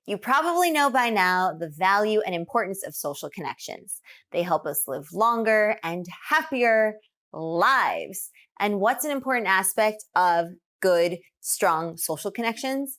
You probably know by now the value and importance of social connections. They help us live longer and happier lives. And what's an important aspect of good, strong social connections?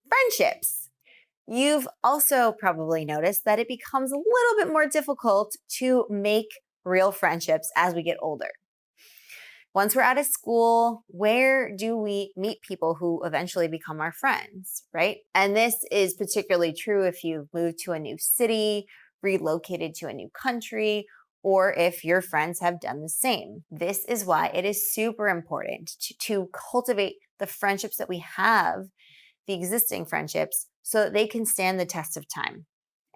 Friendships. You've also probably noticed that it becomes a little bit more difficult to make real friendships as we get older. Once we're out of school, where do we meet people who eventually become our friends, right? And this is particularly true if you've moved to a new city, relocated to a new country, or if your friends have done the same. This is why it is super important to cultivate the friendships that we have, the existing friendships, so that they can stand the test of time.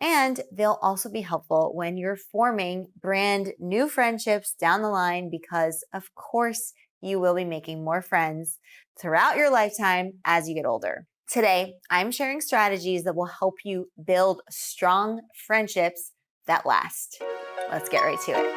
And they'll also be helpful when you're forming brand new friendships down the line, because of course you will be making more friends throughout your lifetime as you get older. Today, I'm sharing strategies that will help you build strong friendships that last. Let's get right to it.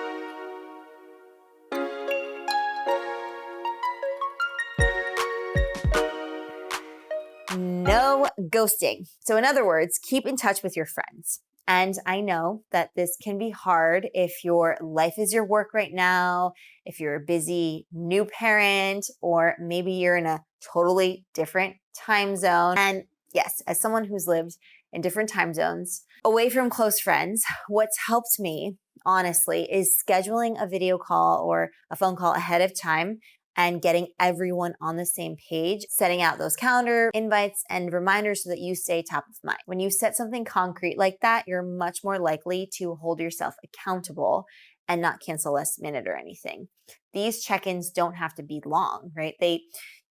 No ghosting. So in other words, keep in touch with your friends. And I know that this can be hard if your life is your work right now, if you're a busy new parent, or maybe you're in a totally different time zone. And yes, as someone who's lived in different time zones, away from close friends, what's helped me, honestly, is scheduling a video call or a phone call ahead of time and getting everyone on the same page, setting out those calendar invites and reminders so that you stay top of mind. When you set something concrete like that, you're much more likely to hold yourself accountable and not cancel last minute or anything. These check-ins don't have to be long, right? They,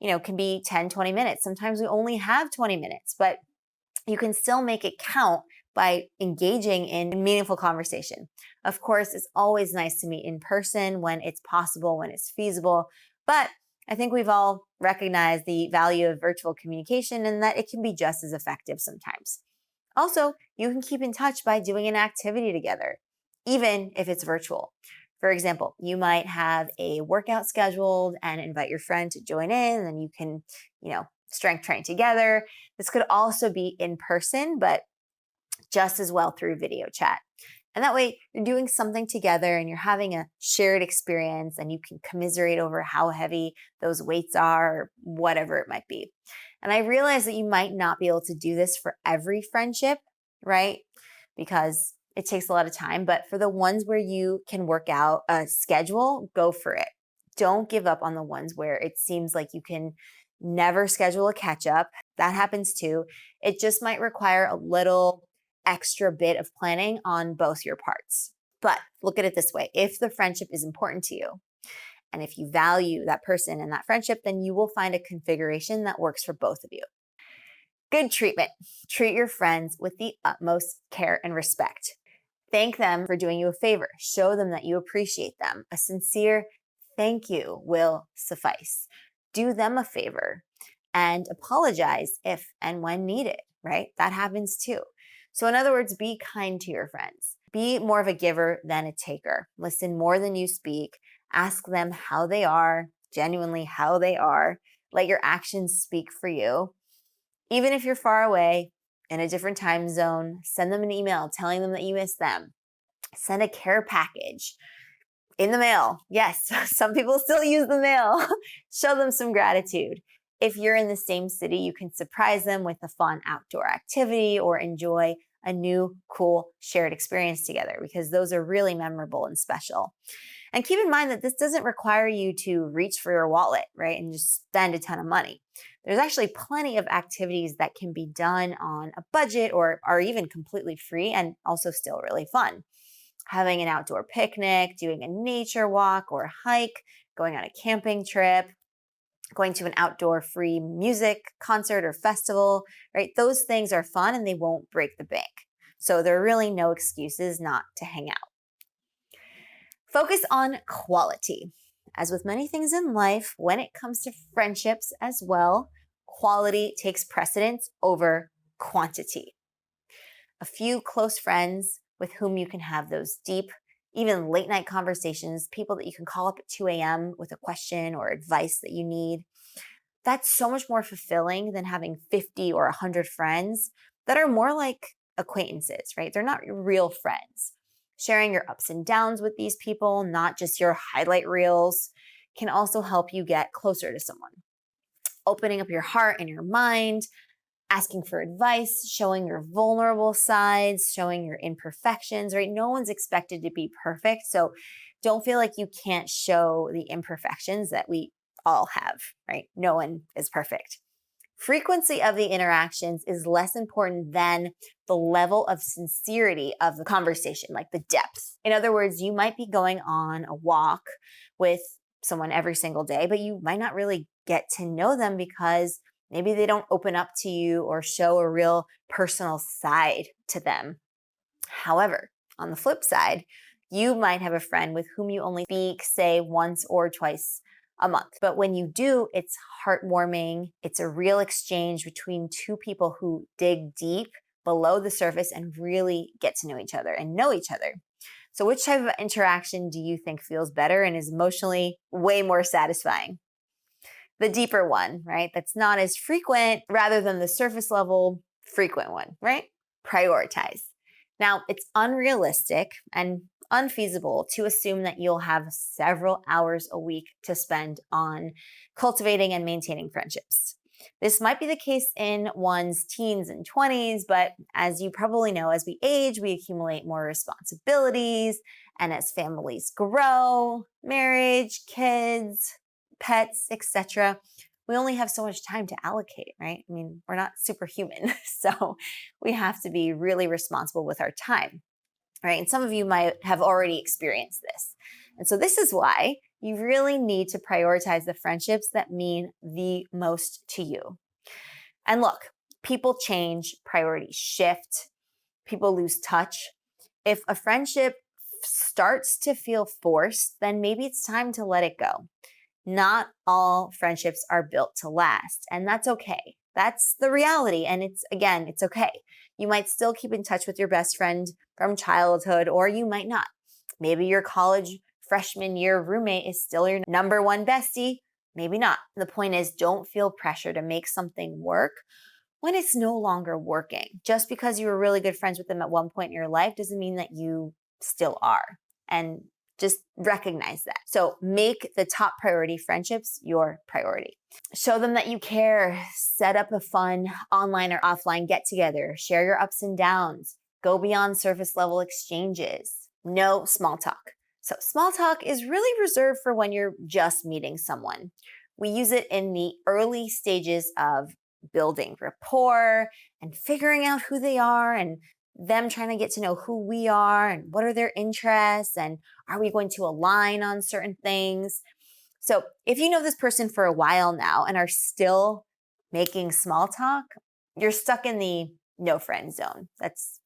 can be 10, 20 minutes. Sometimes we only have 20 minutes, but you can still make it count by engaging in meaningful conversation. Of course, it's always nice to meet in person when it's possible, when it's feasible, but I think we've all recognized the value of virtual communication and that it can be just as effective sometimes. Also, you can keep in touch by doing an activity together, even if it's virtual. For example, you might have a workout scheduled and invite your friend to join in, and you can, strength train together. This could also be in person, but just as well through video chat. And that way you're doing something together and you're having a shared experience, and you can commiserate over how heavy those weights are or whatever it might be. And I realize that you might not be able to do this for every friendship, right? Because it takes a lot of time, but for the ones where you can work out a schedule, go for it. Don't give up on the ones where it seems like you can never schedule a catch up. That happens too. It just might require a little extra bit of planning on both your parts. But look at it this way. If the friendship is important to you, and if you value that person and that friendship, then you will find a configuration that works for both of you. Good treatment. Treat your friends with the utmost care and respect. Thank them for doing you a favor. Show them that you appreciate them. A sincere thank you will suffice. Do them a favor and apologize if and when needed, right? That happens too. So in other words, be kind to your friends. Be more of a giver than a taker. Listen more than you speak. Ask them how they are, genuinely how they are. Let your actions speak for you. Even if you're far away in a different time zone, send them an email telling them that you miss them. Send a care package in the mail. Yes, some people still use the mail. Show them some gratitude. If you're in the same city, you can surprise them with a fun outdoor activity or enjoy a new, cool shared experience together, because those are really memorable and special. And keep in mind that this doesn't require you to reach for your wallet, right, and just spend a ton of money. There's actually plenty of activities that can be done on a budget or are even completely free and also still really fun. Having an outdoor picnic, doing a nature walk or hike, going on a camping trip, going to an outdoor free music concert or festival, right? Those things are fun and they won't break the bank. So there are really no excuses not to hang out. Focus on quality. As with many things in life, when it comes to friendships as well, quality takes precedence over quantity. A few close friends with whom you can have those deep, even late night conversations, people that you can call up at 2 a.m. with a question or advice that you need. That's so much more fulfilling than having 50 or 100 friends that are more like acquaintances, right? They're not your real friends. Sharing your ups and downs with these people, not just your highlight reels, can also help you get closer to someone. Opening up your heart and your mind, asking for advice, showing your vulnerable sides, showing your imperfections, right? No one's expected to be perfect. So don't feel like you can't show the imperfections that we all have, right? No one is perfect. Frequency of the interactions is less important than the level of sincerity of the conversation, like the depth. In other words, you might be going on a walk with someone every single day, but you might not really get to know them because maybe they don't open up to you or show a real personal side to them. However, on the flip side, you might have a friend with whom you only speak, say, once or twice a month. But when you do, it's heartwarming. It's a real exchange between two people who dig deep below the surface and really get to know each other and know each other. So which type of interaction do you think feels better and is emotionally way more satisfying? The deeper one, right? That's not as frequent rather than the surface level frequent one, right? Prioritize. Now, it's unrealistic and unfeasible to assume that you'll have several hours a week to spend on cultivating and maintaining friendships. This might be the case in one's teens and 20s, but as you probably know, as we age, we accumulate more responsibilities, and as families grow, marriage, kids, pets, etc., we only have so much time to allocate, right? I mean, we're not superhuman, so we have to be really responsible with our time, right? And some of you might have already experienced this. And so this is why you really need to prioritize the friendships that mean the most to you. And look, people change, priorities shift, people lose touch. If a friendship starts to feel forced, then maybe it's time to let it go. Not all friendships are built to last, and that's okay. That's the reality, and it's okay. You might still keep in touch with your best friend from childhood, or you might not. Maybe your college freshman year roommate is still your number one bestie, maybe not. The point is, don't feel pressure to make something work when it's no longer working. Just because you were really good friends with them at one point in your life doesn't mean that you still are. And just recognize that. So make the top priority friendships your priority. Show them that you care. Set up a fun online or offline get together. Share your ups and downs. Go beyond surface level exchanges. No small talk. So small talk is really reserved for when you're just meeting someone. We use it in the early stages of building rapport and figuring out who they are and them trying to get to know who we are and what are their interests and are we going to align on certain things. So if you know this person for a while now and are still making small talk, you're stuck in the no friend zone. That's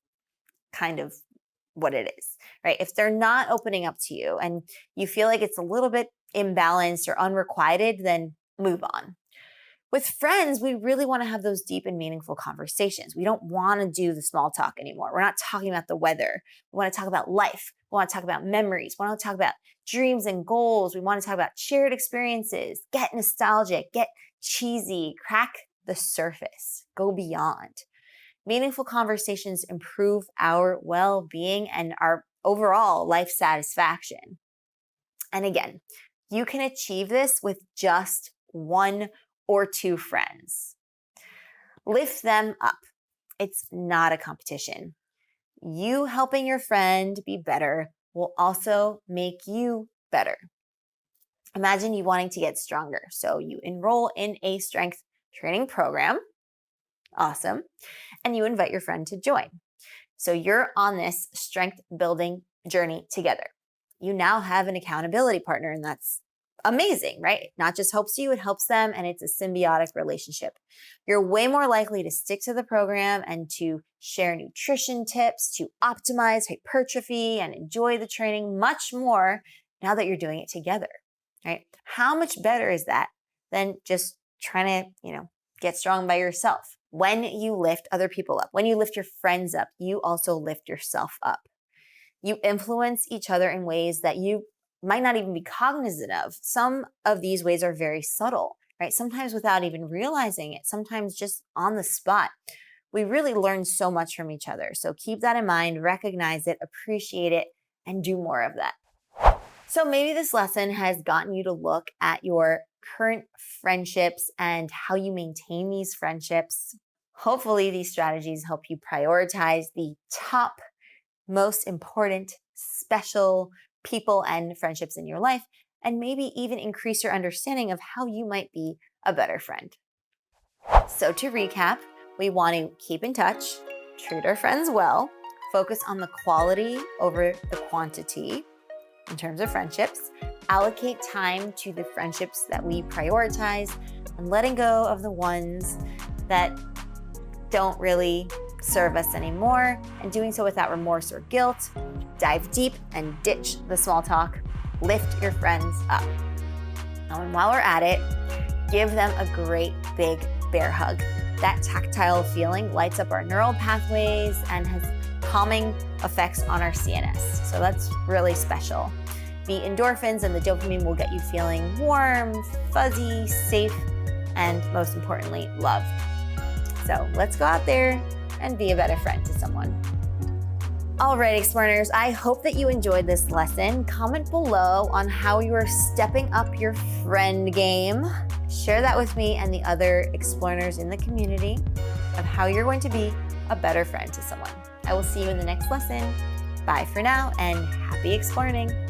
kind of what it is, right? If they're not opening up to you and you feel like it's a little bit imbalanced or unrequited, then move on. With friends, we really want to have those deep and meaningful conversations. We don't want to do the small talk anymore. We're not talking about the weather. We want to talk about life. We want to talk about memories. We want to talk about dreams and goals. We want to talk about shared experiences. Get nostalgic, get cheesy, crack the surface, go beyond. Meaningful conversations improve our well-being and our overall life satisfaction. And again, you can achieve this with just one or two friends. Lift them up. It's not a competition. You helping your friend be better will also make you better. Imagine you wanting to get stronger. So you enroll in a strength training program. Awesome. And you invite your friend to join. So you're on this strength building journey together. You now have an accountability partner, and that's amazing, right? It not just helps you, it helps them, and it's a symbiotic relationship. You're way more likely to stick to the program and to share nutrition tips, to optimize hypertrophy and enjoy the training much more now that you're doing it together, right? How much better is that than just trying to, get strong by yourself? When you lift other people up, when you lift your friends up, you also lift yourself up. You influence each other in ways that you might not even be cognizant of. Some of these ways are very subtle, right? Sometimes without even realizing it, sometimes just on the spot. we really learn so much from each other. So keep that in mind, recognize it, appreciate it, and do more of that. So maybe this lesson has gotten you to look at your current friendships and how you maintain these friendships. Hopefully, these strategies help you prioritize the top, most important, special people and friendships in your life, and maybe even increase your understanding of how you might be a better friend. So to recap, we want to keep in touch, treat our friends well, focus on the quality over the quantity in terms of friendships, allocate time to the friendships that we prioritize, and letting go of the ones that don't really serve us anymore, and doing so without remorse or guilt. Dive deep and ditch the small talk. Lift your friends up. And while we're at it, give them a great big bear hug. That tactile feeling lights up our neural pathways and has calming effects on our CNS. So that's really special. The endorphins and the dopamine will get you feeling warm, fuzzy, safe, and most importantly, loved. So let's go out there and be a better friend to someone. All right, Explearners, I hope that you enjoyed this lesson. Comment below on how you are stepping up your friend game. Share that with me and the other Explearners in the community of how you're going to be a better friend to someone. I will see you in the next lesson. Bye for now and happy Explearning.